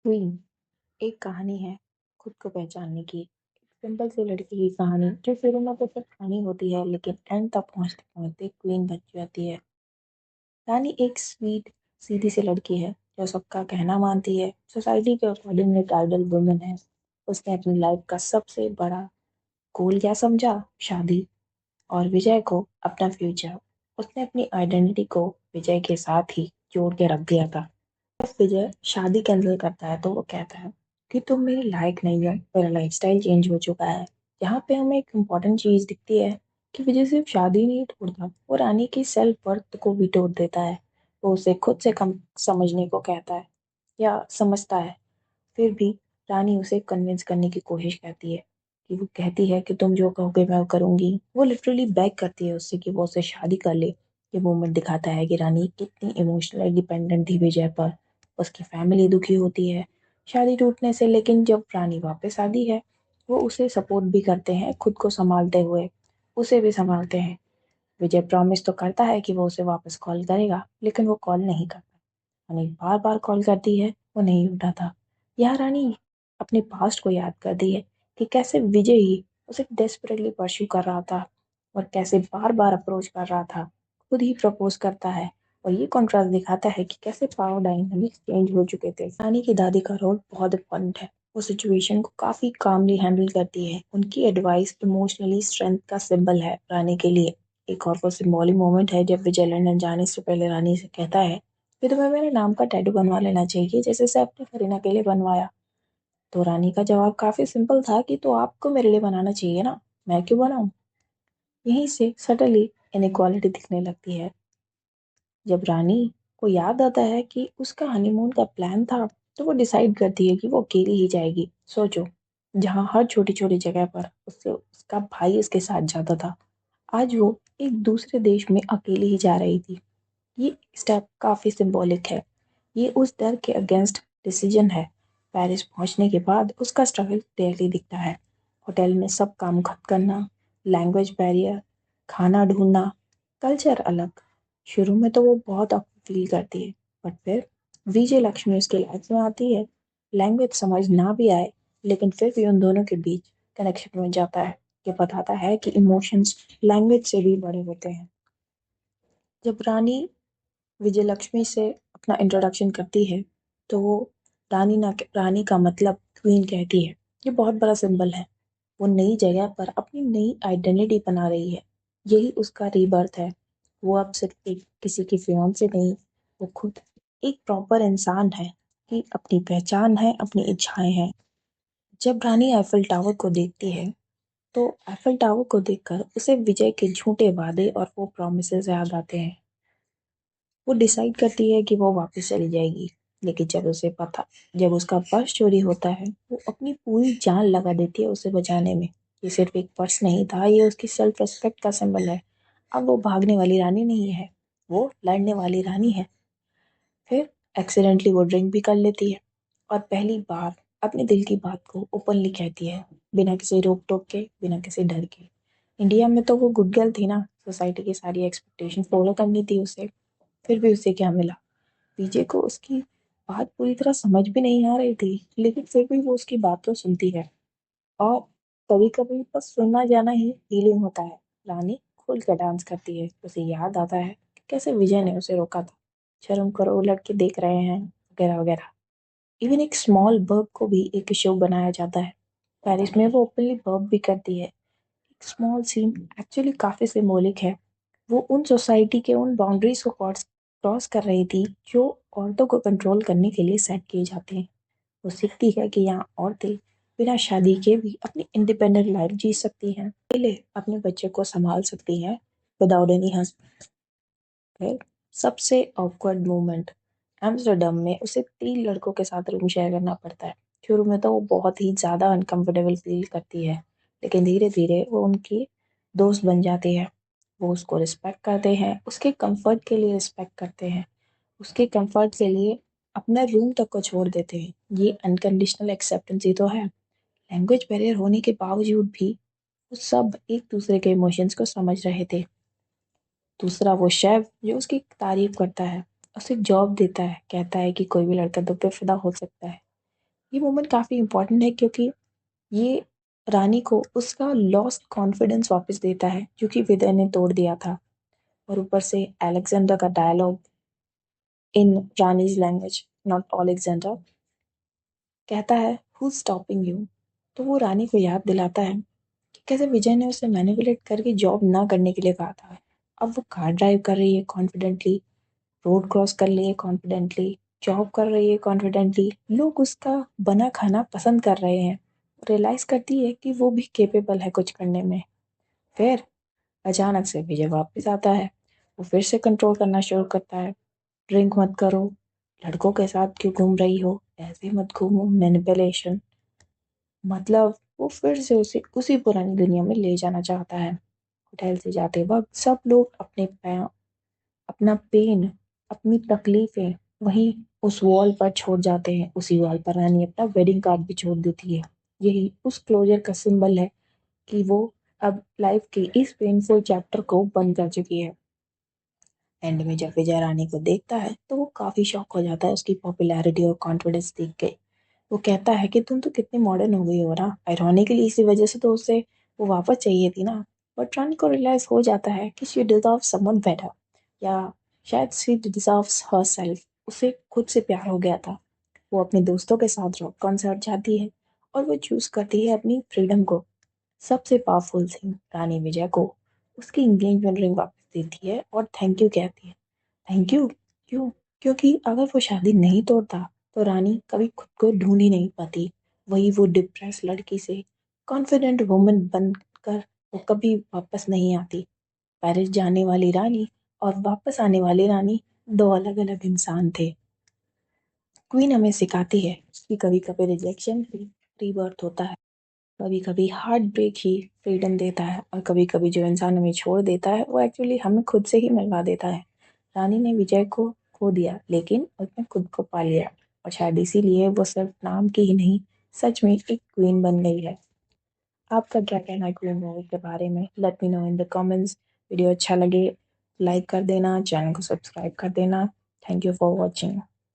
Queen एक कहानी है खुद को पहचानने की। एक सिंपल सी लड़की की कहानी जो शुरू में तो सिर्फ कहानी होती है लेकिन एंड तक पहुंचते पहुंचते क्वीन बन जाती है। रानी एक स्वीट सीधी सी लड़की है जो सबका कहना मानती है। सोसाइटी के अकॉर्डिंग एक आइडल वुमन है। उसने अपनी लाइफ का सबसे बड़ा गोल क्या समझा? शादी। और विजय को अपना फ्यूचर। उसने अपनी आइडेंटिटी को विजय के साथ ही जोड़ के रख दिया था। जब विजय शादी कैंसिल करता है तो वो कहता है कि तुम मेरे लायक नहीं हो, मेरा लाइफस्टाइल चेंज हो चुका है। यहाँ पे हमें एक इम्पोर्टेंट चीज दिखती है कि विजय सिर्फ शादी नहीं तोड़ता, वो रानी की सेल्फ वर्थ को भी तोड़ देता है। वो उसे खुद से कम समझने को कहता है या समझता है। फिर भी रानी उसे कन्विंस करने की कोशिश करती है कि वो कहती है कि तुम जो कहोगे मैं वो करूंगी। वो लिटरली बेग करती है उससे कि वो उससे शादी कर ले। ये मोमेंट दिखाता है कि रानी कितनी इमोशनली डिपेंडेंट थी विजय पर। उसकी फैमिली दुखी होती है शादी टूटने से, लेकिन जब रानी वापस आती है वो उसे सपोर्ट भी करते हैं, खुद को संभालते हुए उसे भी संभालते हैं। विजय प्रॉमिस तो करता है कि वो उसे वापस कॉल करेगा, लेकिन वो कॉल नहीं करता। रानी बार बार कॉल करती है, वो नहीं उठाता। यह रानी अपने पास्ट को याद करती है कि कैसे विजय ही उसे डेस्परेटली परस्यू कर रहा था और कैसे बार बार अप्रोच कर रहा था, खुद ही प्रपोज करता है। और ये कॉन्ट्रास्ट दिखाता है कि कैसे पावर डायनामिक्स चेंज हो चुके थे। रानी की दादी का रोल बहुत इम्पोर्टेंट है। वो सिचुएशन को काफी कामली हैंडल करती है। उनकी एडवाइस इमोशनली स्ट्रेंथ का सिंबल है रानी के लिए। एक और वो सिंबॉलिक मोमेंट है जब विजय लंदन जाने से पहले रानी से कहता है कि तुम्हें मेरे नाम का टैटू बनवा लेना चाहिए, जैसे सैफ ने करीना के लिए बनवाया। तो रानी का जवाब काफी सिंपल था कि तो आपको मेरे लिए बनाना चाहिए ना, मैं क्यों बनाऊं। यहीं से सटली इनइक्वालिटी दिखने लगती है। जब रानी को याद आता है कि उसका हनीमून का प्लान था तो वो डिसाइड करती है कि वो अकेली ही जाएगी। सोचो, जहाँ हर छोटी छोटी जगह पर उससे उसका भाई उसके साथ जाता था, आज वो एक दूसरे देश में अकेली ही जा रही थी। ये स्टेप काफी सिंबॉलिक है। ये उस डर के अगेंस्ट डिसीजन है। पेरिस पहुंचने के बाद उसका स्ट्रगल क्लियरली दिखता है। होटल में सब काम खत्म करना, लैंग्वेज बैरियर, खाना ढूंढना, कल्चर अलग। शुरू में तो वो बहुत awkward फील करती है, बट फिर विजय लक्ष्मी उसके लाइफ में आती है। लैंग्वेज समझ ना भी आए, लेकिन फिर भी उन दोनों के बीच कनेक्शन बन जाता है। ये बताता है कि इमोशंस लैंग्वेज से भी बड़े होते हैं। जब रानी विजयलक्ष्मी से अपना इंट्रोडक्शन करती है तो वो रानी का मतलब क्वीन कहती है। ये बहुत बड़ा सिंबल है। वो नई जगह पर अपनी नई आइडेंटिटी बना रही है। यही उसका रीबर्थ है। वो अब सिर्फ एक किसी की फियांसे नहीं, वो खुद एक प्रॉपर इंसान है कि अपनी पहचान है, अपनी इच्छाएं हैं। जब रानी आईफल टावर को देखती है तो आईफल टावर को देखकर उसे विजय के झूठे वादे और वो प्रोमिसेस याद आते हैं। वो डिसाइड करती है कि वो वापस चली जाएगी, लेकिन जब उसका पर्स चोरी होता है वो अपनी पूरी जान लगा देती है उसे बचाने में। ये सिर्फ एक पर्स नहीं था, ये उसकी सेल्फ रिस्पेक्ट का सिंबल है। अब वो भागने वाली रानी नहीं है, वो लड़ने वाली रानी है। फिर एक्सीडेंटली वो ड्रिंक भी कर लेती है और पहली बार अपने दिल की बात को ओपनली कहती है, बिना किसी रोक टोक के, बिना किसी डर के। इंडिया में तो वो गुड गर्ल थी ना, सोसाइटी की सारी एक्सपेक्टेशन फॉलो करनी थी उसे। फिर भी उसे क्या मिला? विजय को उसकी बात पूरी तरह समझ भी नहीं आ रही थी, लेकिन फिर भी वो उसकी बात तो सुनती है। और कभी कभी बस सुनना जाना ही हीलिंग होता है। रानी खुल कर डांस करती है। उसे याद आता है कि कैसे विजय ने उसे रोका था, शर्म करो लड़के देख रहे हैं, वगैरह वगैरह। इवन एक स्मॉल बर्ब को भी एक शो बनाया जाता है। पेरिस में वो ओपनली बर्ब भी करती है। एक स्मॉल सीन एक्चुअली काफी सिंबॉलिक है। वो उन सोसाइटी के उन बाउंड्रीज को क्रॉस क्रॉस कर रही थी जो औरतों को कंट्रोल करने के लिए सेट किए जाते हैं। वो सीखती है कि यहाँ औरतें बिना शादी के भी अपनी इंडिपेंडेंट लाइफ जी सकती हैं, अकेले अपने बच्चे को संभाल सकती हैं विदाउट एनी हस्बैंड। फिर सबसे ऑकवर्ड मोमेंट, एम्स्टर्डम में उसे 3 लड़कों के साथ रूम शेयर करना पड़ता है। शुरू में तो वो बहुत ही ज़्यादा अनकंफर्टेबल फील करती है, लेकिन धीरे धीरे वो उनकी दोस्त बन जाती है। वो उसको रिस्पेक्ट करते हैं, उसके कंफर्ट के लिए रिस्पेक्ट करते हैं, उसके कंफर्ट के लिए अपना रूम तक को छोड़ देते हैं। ये अनकंडीशनल एक्सेप्टेंस ही तो है। लैंग्वेज बैरियर होने के बावजूद भी वो सब एक दूसरे के इमोशंस को समझ रहे थे। दूसरा वो शेफ जो उसकी तारीफ करता है, उसे जॉब देता है, कहता है कि कोई भी लड़का तुम पे फिदा हो सकता है। ये मोमेंट काफ़ी इम्पोर्टेंट है क्योंकि ये रानी को उसका लॉस्ट कॉन्फिडेंस वापस देता है जो कि विदय ने तोड़ दिया था। और ऊपर से अलेक्जेंडर का डायलॉग इन रानीज लैंग्वेज, नॉट अलेक्जेंडर, कहता है हु स्टॉपिंग यू। तो वो रानी को याद दिलाता है कि कैसे विजय ने उसे मैनिपुलेट करके जॉब ना करने के लिए कहा था। अब वो कार ड्राइव कर रही है कॉन्फिडेंटली, रोड क्रॉस कर रही है कॉन्फिडेंटली, जॉब कर रही है कॉन्फिडेंटली, लोग उसका बना खाना पसंद कर रहे हैं। रियलाइज करती है कि वो भी केपेबल है कुछ करने में। फिर अचानक से विजय वापस आता है। वो फिर से कंट्रोल करना शुरू करता है। ड्रिंक मत करो, लड़कों के साथ क्यों घूम रही हो, ऐसे मत घूमो, मैनिपुलेशन। मतलब वो फिर से उसे उसी पुरानी दुनिया में ले जाना चाहता है। होटल से जाते वक्त सब लोग अपना पेन, अपनी तकलीफें वहीं उस वॉल पर छोड़ जाते हैं। उसी वॉल पर रानी अपना वेडिंग कार्ड भी छोड़ देती है। यही उस क्लोजर का सिंबल है कि वो अब लाइफ के इस पेनफुल चैप्टर को बंद कर चुकी है। एंड में जब विजय रानी को देखता है तो वो काफी शॉक हो जाता है उसकी पॉपुलैरिटी और कॉन्फिडेंस देख के। वो कहता है कि तुम तो कितनी मॉडर्न हो गई हो ना। आयरॉनिकली इसी वजह से तो उसे वो वापस चाहिए थी ना। बट रानी को रियलाइज हो जाता है कि शी डिजर्व समवन बेटर, या शायद शी डिजर्व्स हरसेल्फ। उसे खुद से प्यार हो गया था। वो अपने दोस्तों के साथ रॉक कॉन्सर्ट जाती है और वो चूज करती है अपनी फ्रीडम को। सबसे पावरफुल थिंग, रानी विजय को उसकी एंगेजमेंट रिंग वापस देती है और थैंक यू कहती है। थैंक यू क्यों? क्योंकि अगर वो शादी नहीं तोड़ता तो रानी कभी खुद को ढूंढ ही नहीं पाती। वही वो डिप्रेस लड़की से कॉन्फिडेंट वुमन बनकर वो कभी वापस नहीं आती। पेरिस जाने वाली रानी और वापस आने वाली रानी दो अलग अलग इंसान थे। क्वीन हमें सिखाती है कि कभी कभी रिजेक्शन भी रीबर्थ होता है। कभी कभी हार्ट ब्रेक ही फ्रीडम देता है और कभी कभी जो इंसान हमें छोड़ देता है वो एक्चुअली हमें खुद से ही मिलवा देता है। रानी ने विजय को खो दिया लेकिन उसने खुद को पा लिया, और शायद इसीलिए वो सिर्फ नाम की ही नहीं, सच में एक क्वीन बन गई है। आपका क्या कहना है क्वीन मूवी के बारे में? Let me know in the comments. Video अच्छा लगे लाइक कर देना, चैनल को सब्सक्राइब कर देना। Thank you for watching.